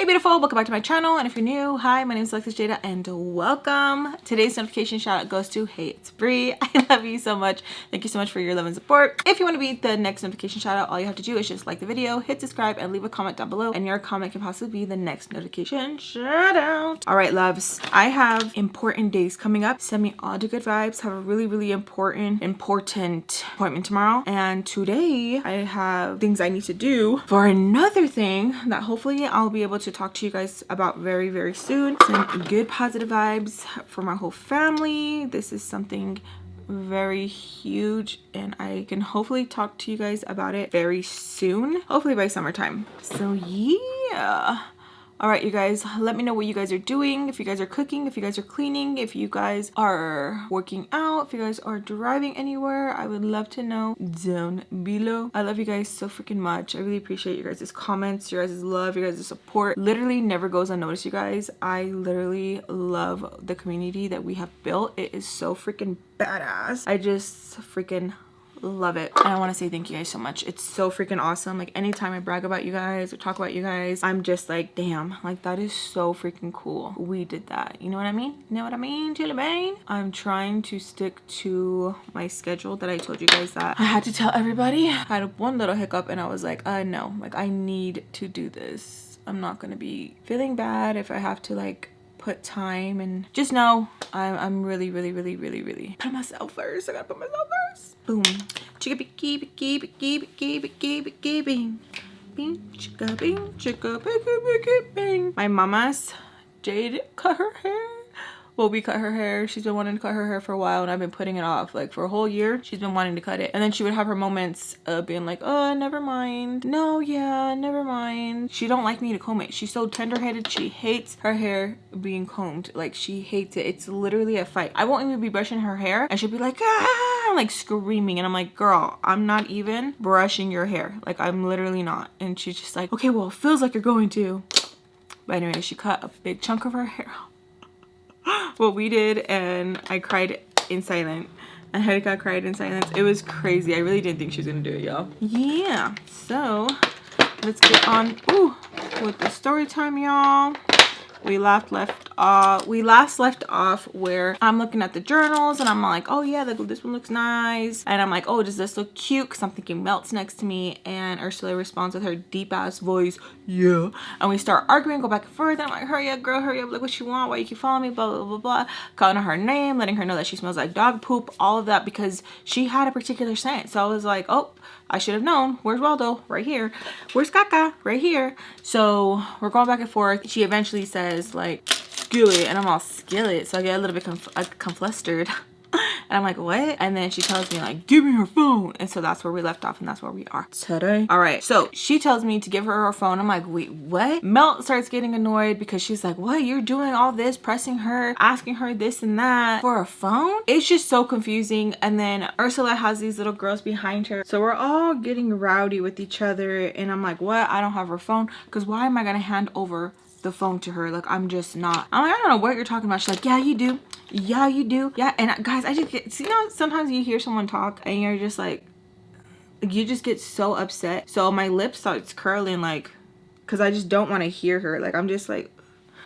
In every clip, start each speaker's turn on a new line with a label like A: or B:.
A: beautiful, welcome back to my channel, and if you're new, hi, my name is Alexis Jayda and welcome. Today's notification shout out goes to Hey It's Free. I love you so much. Thank you so much for your love and support. If you want to be the next notification shout out, all you have to do is just like the video, hit subscribe, and leave a comment down below, and your comment can possibly be the next notification shout out. All right, loves, I have important days coming up. Send me all the good vibes. Have a really important appointment tomorrow, and today I have things I need to do for another thing that hopefully I'll be able to talk to you guys about very soon. Some good positive vibes for my whole family. This is something very huge and I can hopefully talk to you guys about it very soon, hopefully by summertime. So yeah. All right, you guys, let me know what you guys are doing. If you guys are cooking, if you guys are cleaning, if you guys are working out, if you guys are driving anywhere, I would love to know down below. I love you guys so freaking much. I really appreciate you guys' comments, your guys' love, your guys' support. Literally never goes unnoticed, you guys. I literally love the community that we have built. It is so freaking badass. I just freaking love it, and I want to say thank you guys so much. It's so freaking awesome. Like anytime I brag about you guys or talk about you guys, I'm just like, damn, like that is so freaking cool. We did that, you know what I mean? You know what I mean, Chillabane? I'm trying to stick to my schedule that I told you guys that I had to tell everybody. I had one little hiccup and I was like, no, like I need to do this. I'm not gonna be feeling bad if I have to like put time, and just know I'm really put myself first. I gotta put myself first. Boom. Chicka bing bing bing bing chicka bing chicka bing. My mama's Jade cut her hair. Well, we cut her hair. She's been wanting to cut her hair for a while, and I've been putting it off. Like for a whole year, she's been wanting to cut it. And then she would have her moments of being like, oh, never mind. No, yeah, never mind. She don't like me to comb it. She's so tender-headed. She hates her hair being combed. Like she hates it. It's literally a fight. I won't even be brushing her hair, and she'll be like, ah, like screaming. And I'm like, girl, I'm not even brushing your hair. Like I'm literally not. And she's just like, okay, well, it feels like you're going to. But anyway, she cut a big chunk of her hair. What we did, and I cried in silence. And Hedika cried in silence. It was crazy. I really didn't think she was gonna do it, y'all. Yeah, so let's get on with the story time, y'all. We last left off where I'm looking at the journals and I'm like, oh yeah, this one looks nice. And I'm like, oh, does this look cute? Because I'm thinking Melt's next to me. And Ursula responds with her deep ass voice, yeah. And we start arguing, go back and forth. And I'm like, hurry up, girl, hurry up. Look what you want. Why you keep following me? Blah, blah, blah, blah. Calling her name, letting her know that she smells like dog poop. All of that because she had a particular scent. So I was like, oh, I should have known. Where's Waldo? Right here. Where's Kaka? Right here. So we're going back and forth. She eventually says like Skillet, and I'm all Skillet. So I get a little bit conflustered. And I'm like, what? And then she tells me like, give me her phone. And so that's where we left off, and that's where we are today. All right, so she tells me to give her her phone. I'm like, wait, what? Melt starts getting annoyed because she's like, what? You're doing all this, pressing her, asking her this and that for a phone? It's just so confusing. And then Ursula has these little girls behind her. So we're all getting rowdy with each other. And I'm like, what? I don't have her phone. Because why am I going to hand over the phone to her? Like I'm just not. I'm like, I don't know what you're talking about. She's like, yeah, you do. Yeah, you do. Yeah. And guys, I just get, you know, sometimes you hear someone talk and you're just like, you just get so upset. So my lip starts curling, like, because I just don't want to hear her. Like I'm just like,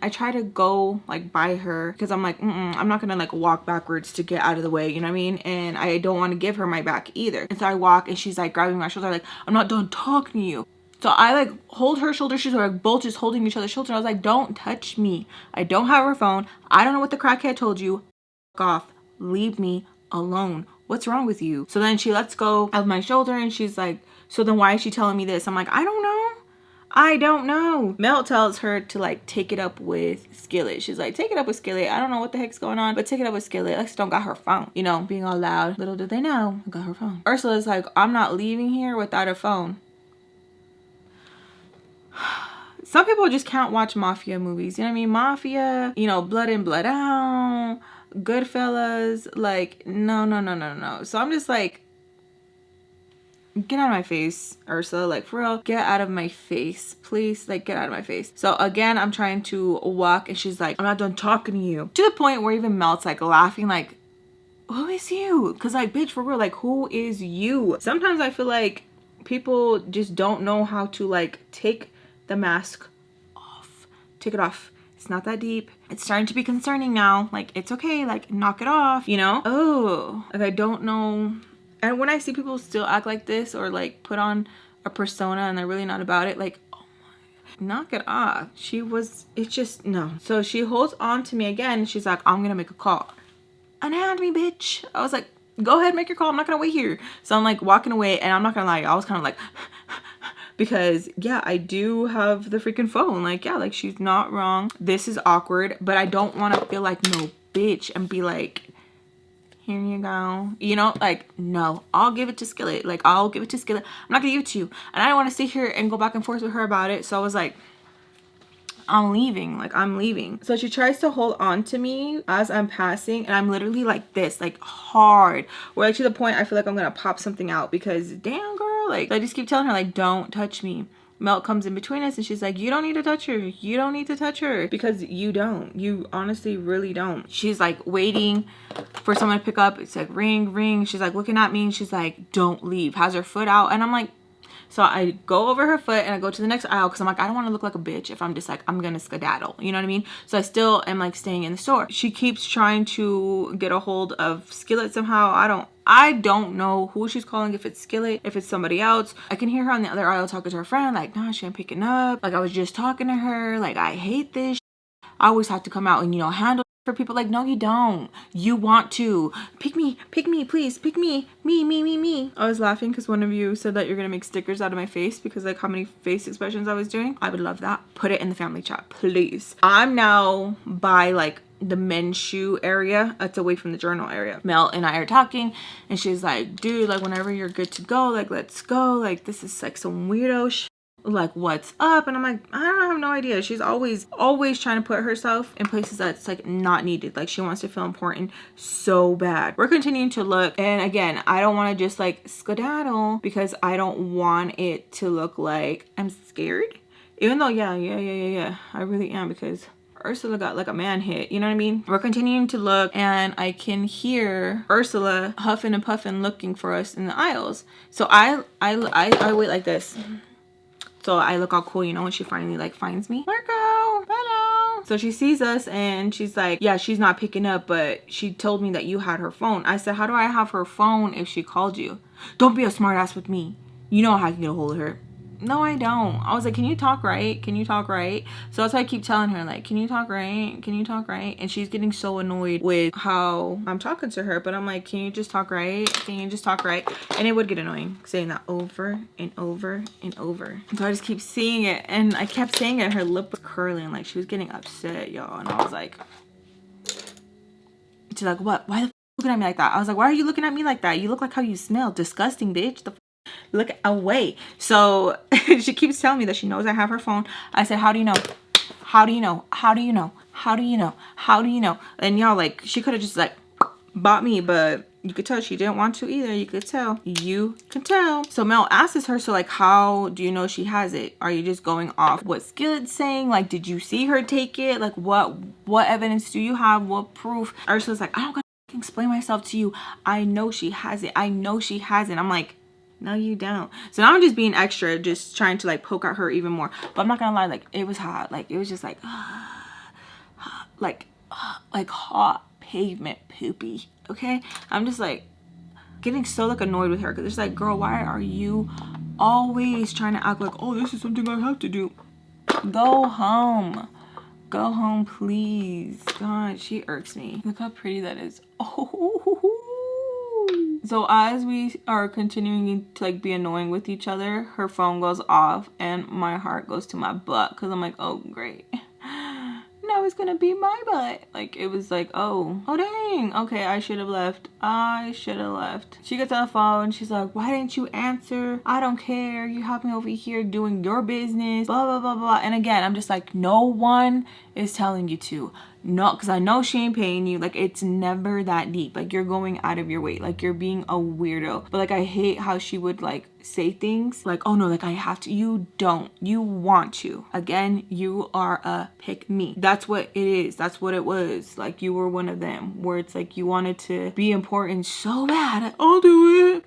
A: I try to go like by her because I'm like, I'm not gonna like walk backwards to get out of the way, you know what I mean? And I don't want to give her my back either. And so I walk and she's like grabbing my shoulder like, I'm not done talking to you. So I like hold her shoulder. She's like both just holding each other's shoulder. I was like, don't touch me. I don't have her phone. I don't know what the crackhead told you. Fuck off. Leave me alone. What's wrong with you? So then she lets go of my shoulder and she's like, so then why is she telling me this? I'm like, I don't know. I don't know. Mel tells her to like take it up with Skillet. She's like, take it up with Skillet. I don't know what the heck's going on, but take it up with Skillet. Alexis don't got her phone. You know, being all loud. Little did they know, I got her phone. Ursula's like, I'm not leaving here without a phone. Some people just can't watch mafia movies. You know what I mean? Mafia, you know, Blood in, Blood Out, Goodfellas. Like, no. So I'm just like, get out of my face, Ursula. Like, for real, get out of my face. Please, like, get out of my face. So again, I'm trying to walk and she's like, I'm not done talking to you. To the point where even Melt's like laughing like, who is you? Because like, bitch, for real, like, who is you? Sometimes I feel like people just don't know how to like take the mask off take it off. It's not that deep. It's starting to be concerning now. Like, it's okay. Like, knock it off, you know? Oh, like, I don't know. And when I see people still act like this or like put on a persona and they're really not about it, like, oh my, knock it off. It's just, no. So she holds on to me again. And she's like, I'm gonna make a call. Unhand me, bitch. I was like, go ahead, make your call. I'm not gonna wait here. So I'm like walking away, and I'm not gonna lie, I was kind of like, because yeah, I do have the freaking phone. Like, yeah, like she's not wrong. This is awkward, but I don't want to feel like no bitch and be like, here you go, you know, like, no, I'll give it to Skillet. Like, I'll give it to Skillet. I'm not gonna give it to you. And I don't want to sit here and go back and forth with her about it. So I was like, I'm leaving. Like, I'm leaving. So she tries to hold on to me as I'm passing, and I'm literally like this, like hard, where like to the point I feel like I'm gonna pop something out, because damn girl, like I just keep telling her like, don't touch me. Mel comes in between us and she's like, you don't need to touch her. You don't need to touch her, because you don't. You honestly really don't. She's like waiting for someone to pick up. It's like ring, ring. She's like looking at me and she's like, don't leave. Has her foot out, and I'm like, so I go over her foot and I go to the next aisle, because I'm like, I don't want to look like a bitch if I'm just like, I'm gonna skedaddle, you know what I mean? So I still am like staying in the store. She keeps trying to get a hold of Skillet somehow. I don't know who she's calling, if it's Skillet, if it's somebody else. I can hear her on the other aisle talking to her friend, like, nah, she ain't picking up. Like, I was just talking to her. Like, I hate this. I always have to come out and, you know, handle for people. Like, no, you don't. You want to. Pick me, please. Pick me. Me. I was laughing because one of you said that you're going to make stickers out of my face, because like how many face expressions I was doing. I would love that. Put it in the family chat, please. I'm now by like the men's shoe area. That's away from the journal area. Mel and I are talking and she's like, dude, like whenever you're good to go, like let's go. Like this is like some weirdo shit. Like, what's up? And I'm like, I have no idea. She's always trying to put herself in places that's like not needed. Like, she wants to feel important so bad. We're continuing to look, and again, I don't want to just like skedaddle, because I don't want it to look like I'm scared, even though yeah, I really am, because Ursula got like a man hit, you know what I mean? We're continuing to look, and I can hear Ursula huffing and puffing looking for us in the aisles. So I wait like this. So I look all cool, you know, when she finally like finds me. Marco, hello. So she sees us and she's like, yeah, she's not picking up, but she told me that you had her phone. I said, how do I have her phone if she called you? Don't be a smart ass with me. You know how I can get a hold of her. No, I don't. I was like, can you talk right? Can you talk right? So that's why I keep telling her, like, can you talk right? Can you talk right? And she's getting so annoyed with how I'm talking to her. But I'm like, can you just talk right? Can you just talk right? And it would get annoying saying that over and over and over. So I just keep seeing it. And I kept saying it. Her lip was curling. Like, she was getting upset, y'all. And I was like, she's like, what? Why the f looking at me like that? I was like, why are you looking at me like that? You look like how you smell. Disgusting, bitch. The f look away. So she keeps telling me that she knows I have her phone. I said, how do you know? How do you know? How do you know? How do you know? How do you know? And y'all, like, she could have just like bought me, but you could tell she didn't want to either. You could tell. You can tell. So Mel asks her, so like, how do you know she has it? Are you just going off what Skillet's saying? Like, did you see her take it? Like, what evidence do you have? What proof? Ursula's like, I don't gotta explain myself to you. I know she has it. I know she has it. I'm like, no, you don't. So now I'm just being extra, just trying to like poke at her even more. But I'm not gonna lie, like, it was hot. Like, it was just like, like hot pavement poopy. Okay, I'm just like getting so like annoyed with her, because it's like, girl, why are you always trying to act like, oh, this is something I have to do? Go home. Go home, please. God, she irks me. Look how pretty that is. Oh. So as we are continuing to like be annoying with each other, her phone goes off and my heart goes to my butt, because I'm like, oh great, now it's gonna be my butt. Like, it was like, oh dang, okay, I should have left. She gets on the phone, she's like, why didn't you answer? I don't care, you have me over here doing your business, blah blah blah blah. And again, I'm just like, no one is telling you to. No, because I know she ain't paying you. Like, it's never that deep. Like, you're going out of your way. Like, you're being a weirdo. But like, I hate how she would like say things like, oh no, like I have to. You don't. You want to. Again, you are a pick me. That's what it is. That's what it was. Like, you were one of them where it's like you wanted to be important so bad. I'll do it.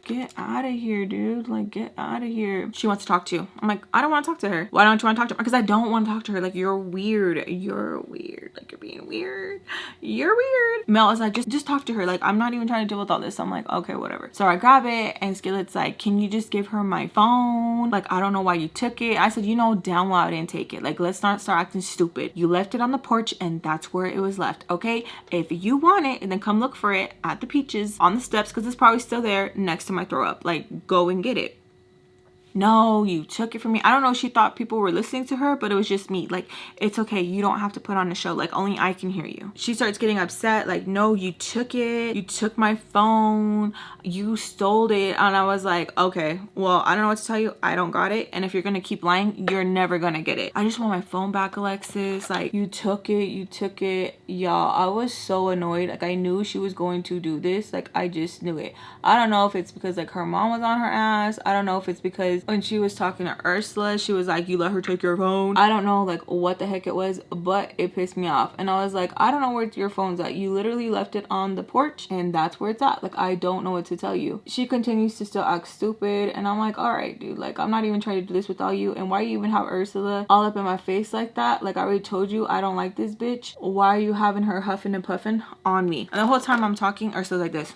A: get out of here, dude. Like, get out of here. She wants to talk to you. I'm like, I don't want to talk to her. Why don't you want to talk to her? Because I don't want to talk to her. Like, you're weird. You're weird. Like, you're being weird. You're weird. Mel is like, just talk to her. Like, I'm not even trying to deal with all this. So I'm like, okay, whatever. So I grab it and Skillet's like, can you just give her my phone? Like, I don't know why you took it. I said, you know damn well I didn't take it. Like, let's not start acting stupid. You left it on the porch and that's where it was left, okay? If you want it, and then come look for it at the Peaches on the steps, because it's probably still there next to my throw up. Like, go and get it. No, you took it from me. I don't know if she thought people were listening to her, but it was just me. Like, it's okay. You don't have to put on a show. Like, only I can hear you. She starts getting upset. Like, no, you took it. You took my phone. You stole it. And I was like, okay, well, I don't know what to tell you. I don't got it. And if you're going to keep lying, you're never going to get it. I just want my phone back, Alexis. Like, you took it. You took it. Y'all, I was so annoyed. Like, I knew she was going to do this. Like, I just knew it. I don't know if it's because, like, her mom was on her ass. I don't know if it's because when she was talking to Ursula, she was like, you let her take your phone. I don't know like what the heck it was, but it pissed me off. And I was like, I don't know where your phone's at. You literally left it on the porch and that's where it's at. Like, I don't know what to tell you. She continues to still act stupid and I'm like, all right, dude, like, I'm not even trying to do this without you. And why you even have Ursula all up in my face like that? Like, I already told you I don't like this bitch. Why are you having her huffing and puffing on me? And the whole time I'm talking, Ursula's like this.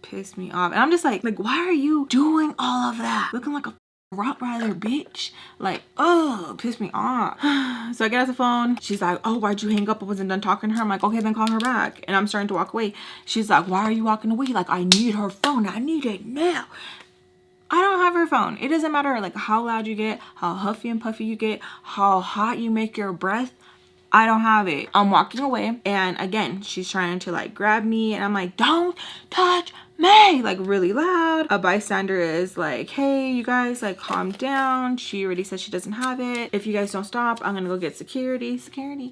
A: Pissed me off. And I'm just like, why are you doing all of that? Looking like a Rottweiler, bitch. Like, oh, pissed me off. So I get out the phone. She's like, oh, why'd you hang up? I wasn't done talking to her. I'm like, okay, then call her back. And I'm starting to walk away. She's like, why are you walking away? Like, I need her phone. I need it now. I don't have her phone. It doesn't matter like how loud you get, how huffy and puffy you get, how hot you make your breath. I don't have it. I'm walking away and again, she's trying to like grab me and I'm like, don't touch me, like really loud. A bystander is like, hey, you guys, like, calm down. She already said she doesn't have it. If you guys don't stop, I'm gonna go get security.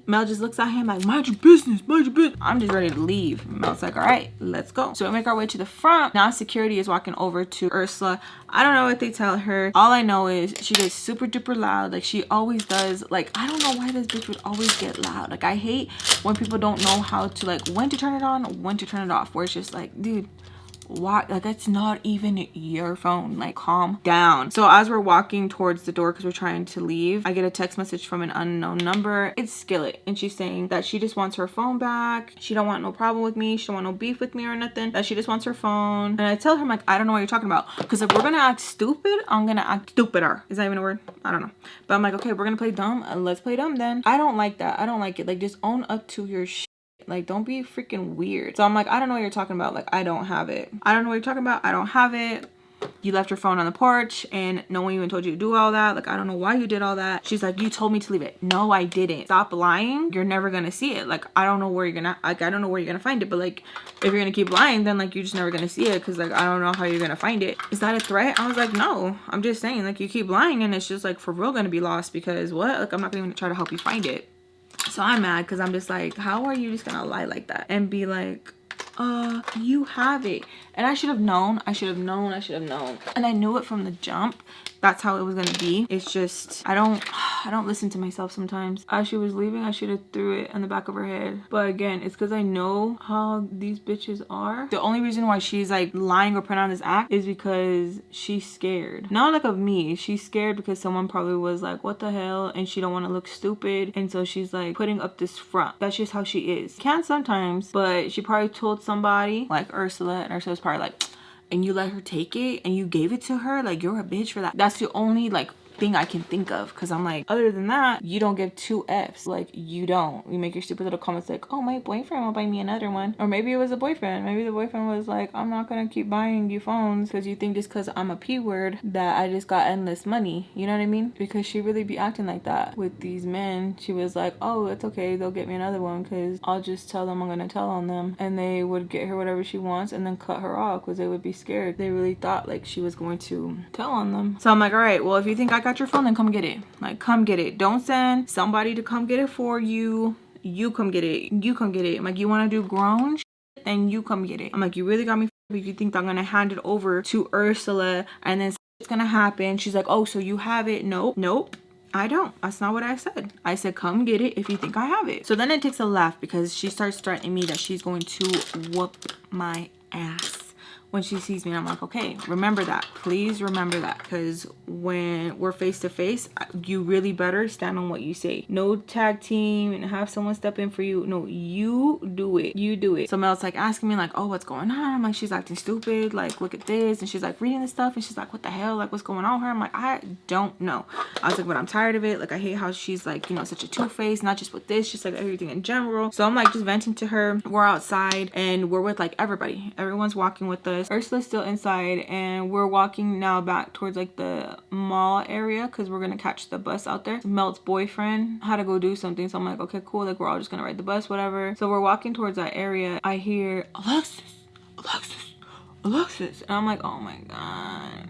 A: Mel just looks at him like, mind your business, mind your business. I'm just ready to leave. Mel's like, all right, let's go. So we make our way to the front. Now security is walking over to Ursula. I don't know what they tell her. All I know is she gets super duper loud, like she always does. Like, I don't know why this bitch would always get loud. Like, I hate when people don't know how to, like, when to turn it on, when to turn it off, where it's just like, dude, why? Like, that's not even your phone. Like, calm down. So as we're walking towards the door because we're trying to leave, I get a text message from an unknown number. It's Skillet and she's saying that she just wants her phone back. She don't want no problem with me. She don't want no beef with me or nothing. That she just wants her phone. And I tell her, I'm like, I don't know what you're talking about, because if we're gonna act stupid, I'm gonna act stupider. Is that even a word? I don't know. But I'm like, okay, we're gonna play dumb. Let's play dumb then. I don't like that. I don't like it. Like, just own up to your shit. Like, don't be freaking weird. So I'm like, I don't know what you're talking about. Like, I don't have it. I don't know what you're talking about. I don't have it. You left your phone on the porch and no one even told you to do all that. Like, I don't know why you did all that. She's like, you told me to leave it. No, I didn't. Stop lying. You're never gonna see it. Like, I don't know where you're gonna, like, I don't know where you're gonna find it. But like, if you're gonna keep lying, then like, you're just never gonna see it, because like, I don't know how you're gonna find it. Is that a threat? I was like, no, I'm just saying, like, you keep lying and it's just like for real gonna be lost, because what? Like, I'm not gonna even try to help you find it. So I'm mad because I'm just like, how are you just gonna lie like that and be like, you have it? And I should have known. I should have known. I should have known. And I knew it from the jump. That's how it was gonna be. It's just, I don't listen to myself sometimes. As she was leaving, I should have threw it in the back of her head. But again, it's because I know how these bitches are. The only reason why she's like lying or putting on this act is because she's scared. Not like of me. She's scared because someone probably was like, what the hell? And she don't want to look stupid. And so she's like putting up this front. That's just how she is. Can sometimes, but she probably told somebody like Ursula, and Ursula's probably like, and you let her take it and you gave it to her, like, you're a bitch for that. That's the only like thing I can think of, because I'm like, other than that, you don't give two F's. Like, you don't. You make your stupid little comments like, oh, my boyfriend will buy me another one. Or maybe it was a boyfriend. Maybe the boyfriend was like, I'm not gonna keep buying you phones because you think just because I'm a P word that I just got endless money. You know what I mean? Because she really be acting like that with these men. She was like, oh, it's okay, they'll get me another one because I'll just tell them I'm gonna tell on them, and they would get her whatever she wants and then cut her off because they would be scared. They really thought like she was going to tell on them. So I'm like, all right, well, if you think I got your phone, then come get it. Like, come get it. Don't send somebody to come get it for you. You come get it. You come get it. I'm like, you want to do grown shit, then you come get it. I'm like, you really got me if you think I'm gonna hand it over to Ursula and then it's gonna happen. She's like, oh, so you have it? Nope, I don't. That's not what I said. I said, come get it if you think I have it. So then it takes a laugh because she starts threatening me that she's going to whoop my ass when she sees me. And I'm like, okay, remember that. Please remember that. Because when we're face to face, you really better stand on what you say. No tag team and have someone step in for you. No, you do it. You do it. So Mel's like asking me like, oh, what's going on? I'm like, she's acting stupid. Like, look at this. And she's like reading this stuff. And she's like, what the hell? Like, what's going on with her? I'm like, I don't know. I was like, but I'm tired of it. Like, I hate how she's like, you know, such a two-faced, not just with this, just like everything in general. So I'm like just venting to her. We're outside and we're with like everybody. Everyone's walking with us. Ursula's still inside and we're walking now back towards like the mall area because we're gonna catch the bus out there. Mel's boyfriend had to go do something, so I'm like, okay, cool, like we're all just gonna ride the bus, whatever. So we're walking towards that area. I hear Alexis, Alexis, Alexis, and I'm like, oh my god.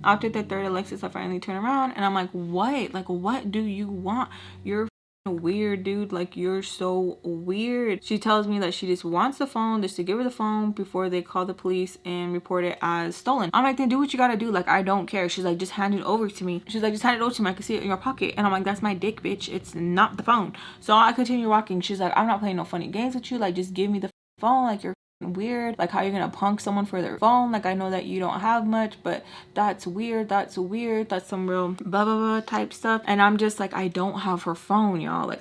A: After the third Alexis, I finally turn around and I'm like, what? Like, what do you want? You're weird, dude. Like, you're so weird. She tells me that she just wants the phone, just to give her the phone before they call the police and report it as stolen. I'm like, then do what you gotta do. Like, I don't care. She's like, just hand it over to me. She's like, just hand it over to me. I can see it in your pocket. And I'm like, that's my dick, bitch. It's not the phone. So I continue walking. She's like, I'm not playing no funny games with you. Like, just give me the phone. Like, you're weird. Like, how you're gonna punk someone for their phone? Like, I know that you don't have much, but that's weird. That's weird. That's some real blah blah blah type stuff. And I'm just like, I don't have her phone, y'all. Like,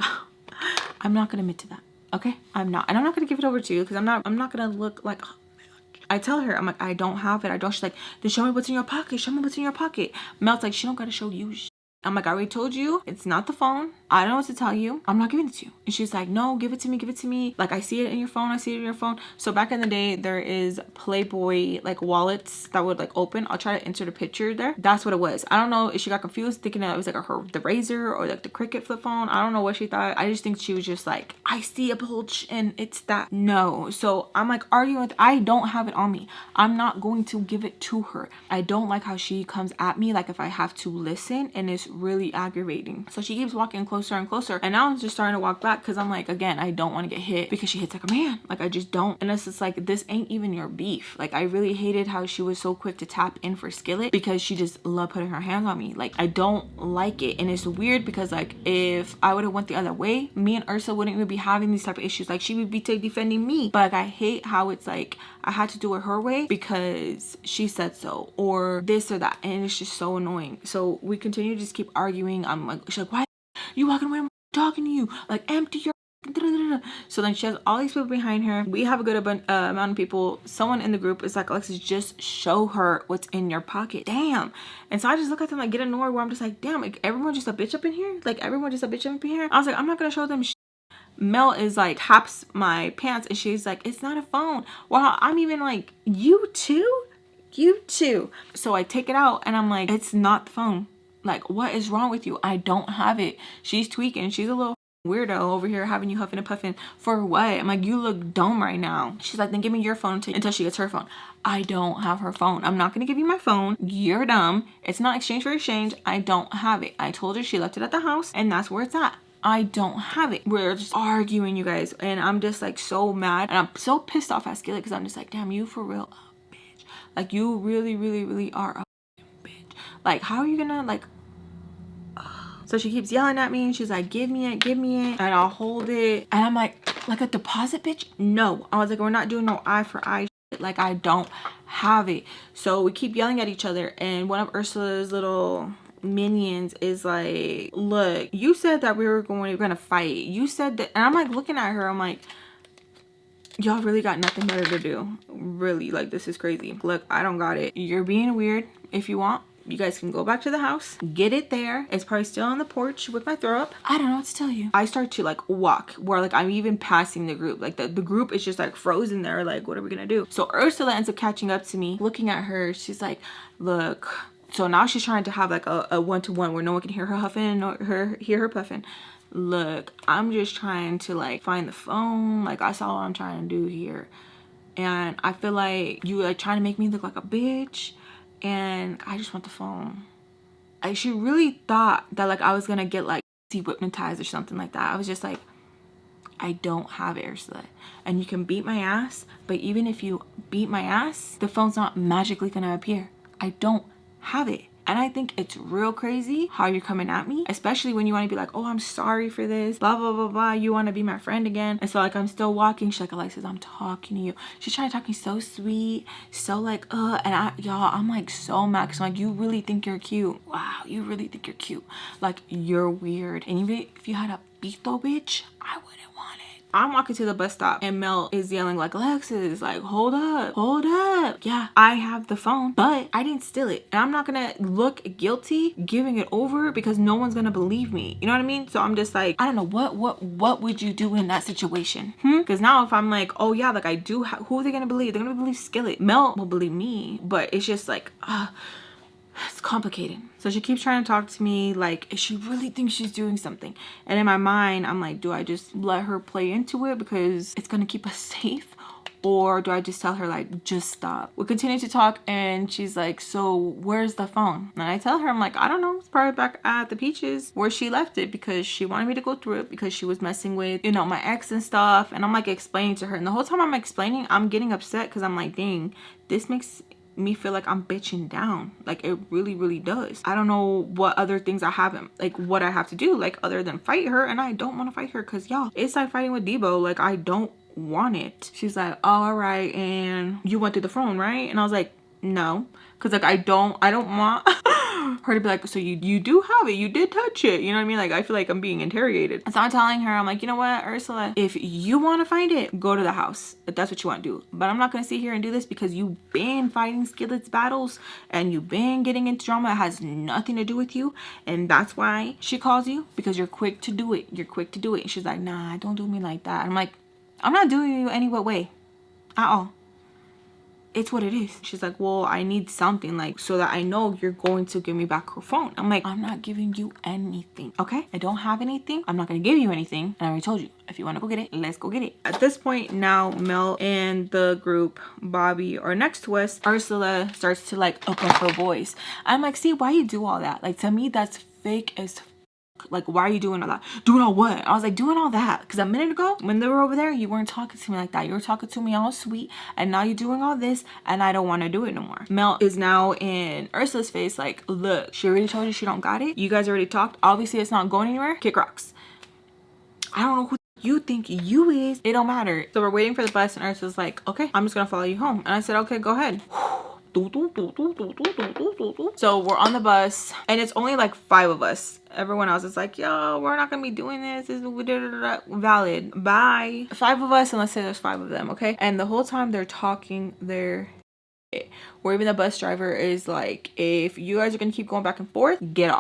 A: I'm not gonna admit to that. Okay, I'm not. And I'm not gonna give it over to you because I'm not gonna look like, oh my God. I tell her, I'm like, I don't have it. I don't. She's like, then show me what's in your pocket. Show me what's in your pocket. Mel's like, she don't gotta show you. I'm like, I already told you, it's not the phone. I don't know what to tell you. I'm not giving it to you. And she's like, no, give it to me, give it to me. Like, I see it in your phone, I see it in your phone. So back in the day, there is Playboy like wallets that would like open. I'll try to insert a picture there. That's what it was. I don't know if she got confused thinking that it was like the Razor or like the Cricket flip phone. I don't know what she thought. I just think she was just like, I see a bulge and it's that. No. So I'm like arguing with, I don't have it on me. I'm not going to give it to her. I don't like how she comes at me like if I have to listen, and it's really aggravating. So she keeps walking closer and closer, and now I'm just starting to walk back because I'm like, again, I don't want to get hit because she hits like a man. Like, I just don't. And it's just like, this ain't even your beef. Like, I really hated how she was so quick to tap in for Skillet because she just loved putting her hands on me. Like, I don't like it. And it's weird because like, if I would have went the other way, me and Ursa wouldn't even be having these type of issues. Like, she would be defending me. But like, I hate how it's like I had to do it her way because she said so, or this or that, and it's just so annoying. So we continue to just keep arguing. I'm like, she's like, why you walking away? I'm talking to you. Like, empty your. So then she has all these people behind her. We have a good amount of people. Someone in the group is like, Alexis, just show her what's in your pocket. Damn. And so I just look at them like, get annoyed, where I'm just like, damn, like, everyone just a bitch up in here. Like, everyone just a bitch up in here. I was like, I'm not gonna show them shit. Mel is like, taps my pants, and she's like, it's not a phone. Well, I'm even like, you too. So I take it out and I'm like, it's not the phone. Like, what is wrong with you? I don't have it. She's tweaking. She's a little weirdo over here having you huffing and puffing for what? I'm like, you look dumb right now. She's like, then give me your phone until she gets her phone. I don't have her phone. I'm not gonna give you my phone. You're dumb. It's not exchange for exchange. I don't have it. I told her she left it at the house, and that's where it's at. I don't have it. We're just arguing, you guys, and I'm just like so mad, and I'm so pissed off at Skillet because I'm just like, damn, you for real a bitch. Like, you really are a bitch. Like, how are you gonna like? So she keeps yelling at me and she's like, give me it, and I'll hold it. And I'm like a deposit, bitch? No. I was like, we're not doing no eye for eye shit. Like, I don't have it. So we keep yelling at each other, and one of Ursula's little minions is like, look, you said that we were gonna fight. You said that. And I'm like looking at her, I'm like, y'all really got nothing better to do. Really, like, this is crazy. Look, I don't got it. You're being weird. If you want, you guys can go back to the house, get it there. It's probably still on the porch with my throw up. I don't know what to tell you. I start to like walk where like I'm even passing the group. Like the group is just like frozen there. Like, what are we gonna do? So Ursula ends up catching up to me, looking at her. She's like, look. So now she's trying to have like a one-to-one where no one can hear her huffing or hear her puffing. Look, I'm just trying to like find the phone. Like, that's all I'm trying to do here. And I feel like you like trying to make me look like a bitch. And I just want the phone. Like, she really thought that like I was gonna get like hypnotized or something like that. I was just like, I don't have it, Ursula. And you can beat my ass, but even if you beat my ass, the phone's not magically gonna appear. I don't have it. And I think it's real crazy how you're coming at me, especially when you want to be like, oh, I'm sorry for this, blah, blah, blah, blah. You want to be my friend again. And so like, I'm still walking. She's like, Alexis, I'm talking to you. She's trying to talk to me so sweet, so like, and y'all, I'm like so mad because I'm like, you really think you're cute. Wow, you really think you're cute. Like, you're weird. And even if you had a pito, bitch, I wouldn't want it. I'm walking to the bus stop and Mel is yelling like, Alexis, like, hold up, hold up. Yeah, I have the phone, but I didn't steal it. And I'm not gonna look guilty giving it over because no one's gonna believe me. You know what I mean? So I'm just like, I don't know, what would you do in that situation? Because now if I'm like, oh yeah, like I do, who are they gonna believe? They're gonna believe Skillet. Mel will believe me, but it's just like, it's complicated. So she keeps trying to talk to me like she really thinks she's doing something. And in my mind, I'm like, do I just let her play into it because it's gonna keep us safe? Or do I just tell her like, just stop? We continue to talk and she's like, so where's the phone? And I tell her, I'm like, I don't know. It's probably back at the Peaches where she left it because she wanted me to go through it because she was messing with, you know, my ex and stuff. And I'm like explaining to her. And the whole time I'm explaining, I'm getting upset because I'm like, dang, this makes me feel like I'm bitching down. Like it really does. I don't know what other things I haven't, like what I have to do, like other than fight her. And I don't want to fight her because y'all, it's like fighting with Debo. Like I don't want it. She's like, oh, all right, and you went through the phone, right? And I was like, no, because like I don't want her to be like, so you do have it, you did touch it, you know what I mean? Like I feel like I'm being interrogated. And so I'm telling her, I'm like, you know what, Ursula, if you want to find it, go to the house if that's what you want to do, but I'm not going to sit here and do this because you've been fighting Skillet's battles and you've been getting into drama. It has nothing to do with you, and that's why she calls you, because you're quick to do it. You're quick to do it. And she's like, nah, don't do me like that. I'm like, I'm not doing you any what way at all. It's what it is. She's like, well, I need something like so that I know you're going to give me back her phone. I'm like, I'm not giving you anything, okay? I don't have anything. I'm not gonna give you anything. And I already told you, if you want to go get it, let's go get it. At this point now, Mel and the group, Bobby, are next to us. Ursula starts to like open up her voice. I'm like, see, why you do all that? Like, to me, that's fake as like, why are you doing all that? Doing all what? I was like, doing all that because a minute ago when they were over there, you weren't talking to me like that. You were talking to me all sweet, and now you're doing all this and I don't want to do it no more. Mel is now in Ursula's face like, look, she already told you she don't got it. You guys already talked. Obviously it's not going anywhere. Kick rocks. I don't know who you think you is. It don't matter. So we're waiting for the bus and Ursula's like, okay, I'm just gonna follow you home. And I said, okay, go ahead. So we're on the bus and it's only like 5 of us. Everyone else is like, yo, we're not gonna be doing this. This is valid. Bye. 5 of us, and let's say there's 5 of them, okay? And the whole time they're talking, where even the bus driver is like, if you guys are gonna keep going back and forth, get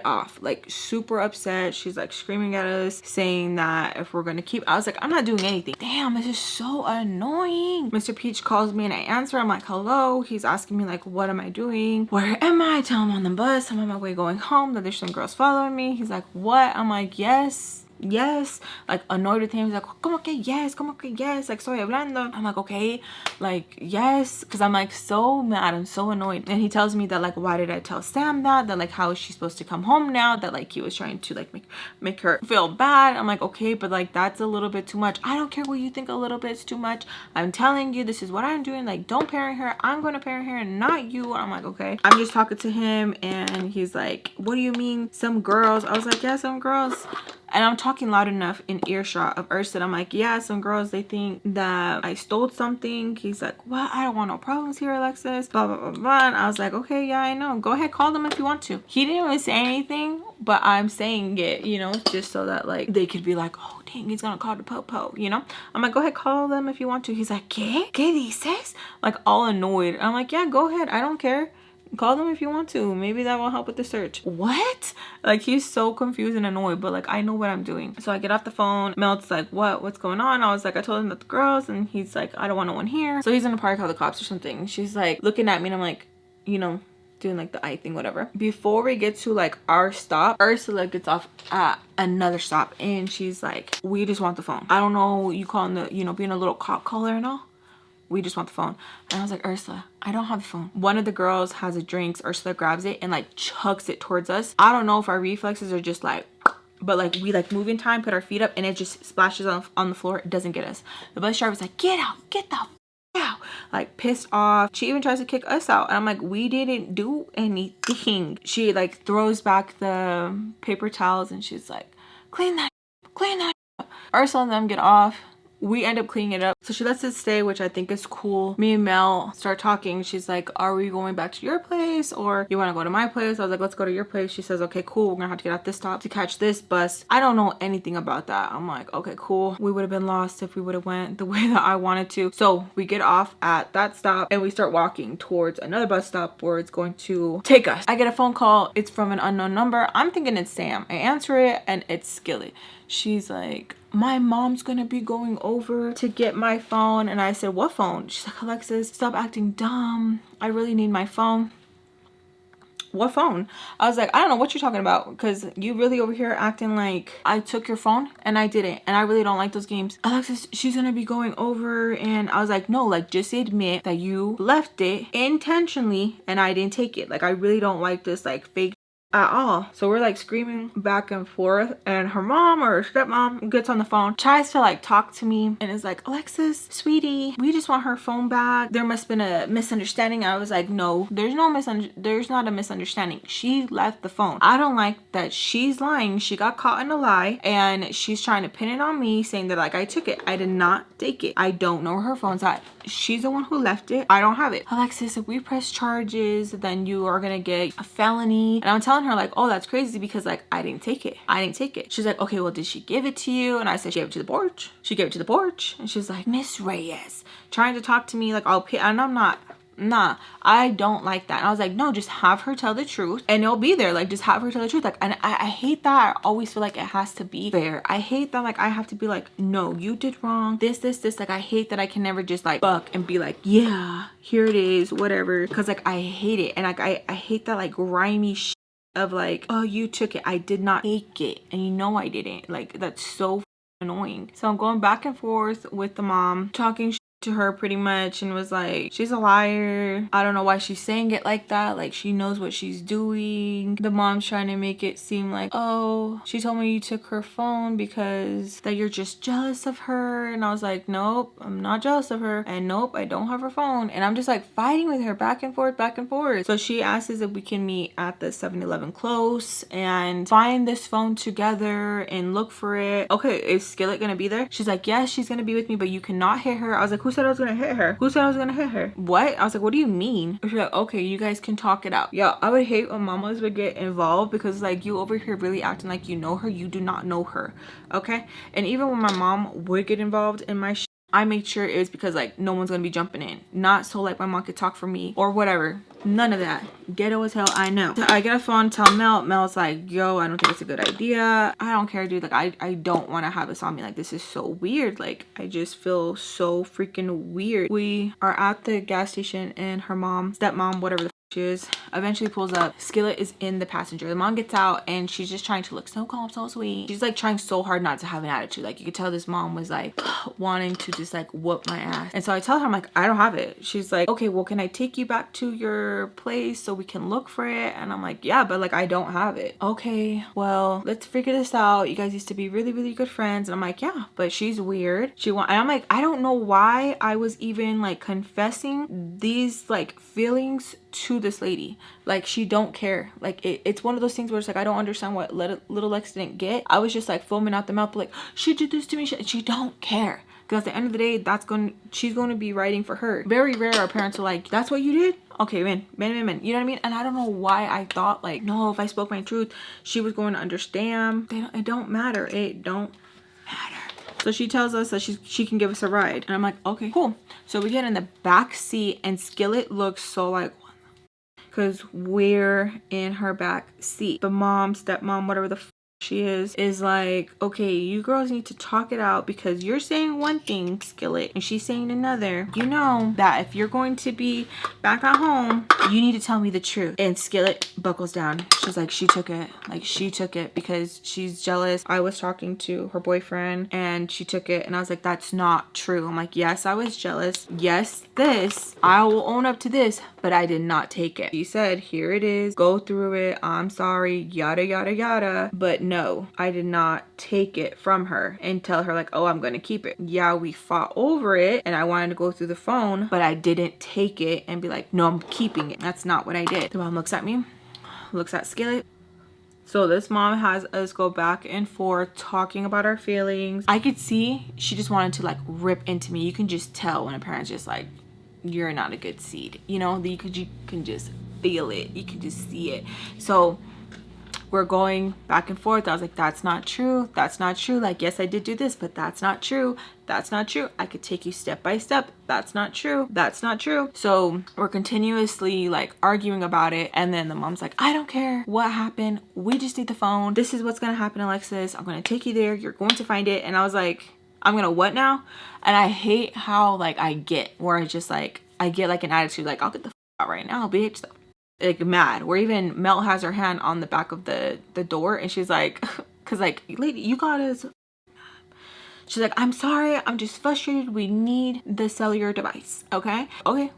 A: off. Like super upset. She's like screaming at us, saying that if we're gonna keep, I was like, I'm not doing anything. Damn, this is so annoying. Mr. Peach calls me and I answer. I'm like, hello. He's asking me like, what am I doing? Where am I? I tell him I'm on the bus. I'm on my way going home, that there's some girls following me. He's like, what? I'm like, yes, like annoyed with him. He's like, como que yes, like estoy hablando. I'm like, okay, like yes, because I'm like so mad, I'm so annoyed. And he tells me that like, why did I tell Sam that like how is she supposed to come home now, that like he was trying to like make her feel bad. I'm like, okay, but like that's a little bit too much. I don't care what you think a little bit is too much. I'm telling you, this is what I'm doing. Like, don't parent her. I'm going to parent her, not you. I'm like, okay. I'm just talking to him and he's like, what do you mean some girls? I was like, yeah, some girls. And I'm talking loud enough in earshot of Ursula. I'm like, yeah, some girls, they think that I stole something. He's like, what? I don't want no problems here, Alexis. Blah, blah, blah, blah. And I was like, okay, yeah, I know. Go ahead, call them if you want to. He didn't even say anything, but I'm saying it, you know, just so that like they could be like, oh, dang, he's gonna call the po-po, you know? I'm like, go ahead, call them if you want to. He's like, ¿qué? ¿Qué dices? Like all annoyed. I'm like, yeah, go ahead. I don't care. Call them if you want to. Maybe that will help with the search. What? Like, he's so confused and annoyed, but like I know what I'm doing. So I get off the phone. Mel's like, what's going on? I was like, I told him that the girls, and he's like, I don't want no one here. So he's gonna probably call the cops or something. She's like looking at me and I'm like, you know, doing like the eye thing, whatever. Before we get to like our stop, Ursula gets off at another stop and she's like, we just want the phone. I don't know, you calling the, you know, being a little cop caller and all. We just want the phone. And I was like, Ursula, I don't have the phone. One of the girls has a drink. Ursula grabs it and like chucks it towards us. I don't know if our reflexes are just like, but like we like move in time, put our feet up, and it just splashes on the floor. It doesn't get us. The bus driver's like, get out, get the like pissed off. She even tries to kick us out, and I'm like, we didn't do anything. She like throws back the paper towels and she's like, clean that, clean that. Ursula and them get off. We end up cleaning it up. So she lets us stay, which I think is cool. Me and Mel start talking. She's like, are we going back to your place or you want to go to my place? I was like, let's go to your place. She says, okay, cool. We're gonna have to get out this stop to catch this bus. I don't know anything about that. I'm like, okay, cool. We would have been lost if we would have went the way that I wanted to. So we get off at that stop and we start walking towards another bus stop where it's going to take us. I get a phone call. It's from an unknown number. I'm thinking it's Sam. I answer it and it's Skillet. She's like, my mom's gonna be going over to get my phone. And I said, what phone? She's like, Alexis, stop acting dumb. I really need my phone. What phone? I was like, I don't know what you're talking about, because you really over here acting like I took your phone and I didn't, and I really don't like those games. Alexis, she's gonna be going over. And I was like, no, like just admit that you left it intentionally and I didn't take it. Like I really don't like this like fake at all. So we're like screaming back and forth, and her mom or her stepmom gets on the phone, tries to like talk to me, and is like, Alexis, sweetie, we just want her phone back. There must have been a misunderstanding. I was like, no, there's not a misunderstanding. She left the phone. I don't like that she's lying. She got caught in a lie and she's trying to pin it on me, saying that like I took it. I did not take it. I don't know where her phone's at. She's the one who left it. I don't have it. Alexis, if we press charges, then you are gonna get a felony. And I'm telling her like, oh, that's crazy, because like I didn't take it. I didn't take it. She's like, okay, well, did she give it to you? And I said, she gave it to the porch. She gave it to the porch. And she's like, Miss Reyes, trying to talk to me like I'll pay. And I'm not. Nah, I don't like that. And I was like, no, just have her tell the truth and it'll be there. Like just have her tell the truth. Like, and I hate that. I always feel like it has to be fair. I hate that like I have to be like, no, you did wrong, this. Like I hate that I can never just like buck and be like, yeah, here it is, whatever. Because like I hate it. And like I hate that like grimy shit of like, oh, you took it, I did not take it, and you know I didn't. Like that's so annoying. So I'm going back and forth with the mom, talking to her pretty much, and was like, she's a liar. I don't know why she's saying it like that. Like she knows what she's doing. The mom's trying to make it seem like, oh, she told me you took her phone because that you're just jealous of her. And I was like, nope, I'm not jealous of her, and nope, I don't have her phone. And I'm just like fighting with her back and forth. So she asks us if we can meet at the 7-Eleven close and find this phone together and look for it. Okay, is Skillet gonna be there? She's like, yes, she's gonna be with me, but you cannot hit her. I was like, who said I was gonna hit her? Who said I was gonna hit her? What? I was like, what do you mean? She's like, okay, you guys can talk it out. Yeah, I would hate when mamas would get involved, because like you over here really acting like you know her. You do not know her, okay? And even when my mom would get involved in my I made sure it was because like no one's gonna be jumping in, not so like my mom could talk for me or whatever. None of that. Ghetto as hell, I know. So I get a phone, tell Mel's like, yo, I don't think it's a good idea. I don't care, dude. Like I don't want to have this on me. Like this is so weird. Like I just feel so freaking weird. We are at the gas station and her mom, stepmom, whatever the she is, eventually pulls up. Skillet is in the passenger. The mom gets out and she's just trying to look so calm, so sweet. She's like trying so hard not to have an attitude. Like you could tell this mom was like wanting to just like whoop my ass. And so I tell her, I'm like, I don't have it. She's like, okay, well, can I take you back to your place so we can look for it? And I'm like, yeah, but like I don't have it. Okay, well, let's figure this out. You guys used to be really, really good friends. And I'm like, yeah, but she's weird. And I'm like, I don't know why I was even like confessing these like feelings to this lady. Like she don't care. Like it's one of those things where it's like I don't understand what little Lex didn't get. I was just like foaming out the mouth like, she did this to me. She don't care. Because at the end of the day, she's going to be writing for her. Very rare our parents are like, that's what you did? Okay, man. You know what I mean? And I don't know why I thought like, no, if I spoke my truth, she was going to understand. It don't matter. It don't matter. So she tells us that she can give us a ride. And I'm like, okay, cool. So we get in the back seat and Skillet looks so like, because we're in her back seat. The mom, stepmom, whatever the f she is like, okay, you girls need to talk it out, because you're saying one thing, Skillet, and she's saying another. You know that if you're going to be back at home, you need to tell me the truth. And Skillet buckles down. She's like, she took it. Like she took it because she's jealous. I was talking to her boyfriend and she took it. And I was like, that's not true. I'm like, yes, I was jealous. Yes, I will own up to this, but I did not take it. She said, here it is, go through it, I'm sorry, yada yada yada. But no, I did not take it from her and tell her like, oh, I'm gonna keep it. Yeah, we fought over it and I wanted to go through the phone, but I didn't take it and be like, no, I'm keeping it. That's not what I did. The mom looks at me, looks at Skillet. So this mom has us go back and forth talking about our feelings. I could see she just wanted to like rip into me. You can just tell when a parent's just like, you're not a good seed, you know, you can just feel it, you can just see it. So we're going back and forth. I was like, that's not true, that's not true. Like, yes, I did do this, but that's not true, that's not true. I could take you step by step. That's not true, that's not true. So we're continuously like arguing about it, and then the mom's like, I don't care what happened, we just need the phone. This is what's gonna happen, Alexis. I'm gonna take you there, you're going to find it. And I was like, I'm gonna what now? And I hate how like I get where I just like, I get like an attitude like, I'll get the out right now, bitch. Like mad, where even Mel has her hand on the back of the door, and she's like, cause like, lady, you got us. She's like, I'm sorry, I'm just frustrated, we need the cellular device. Okay,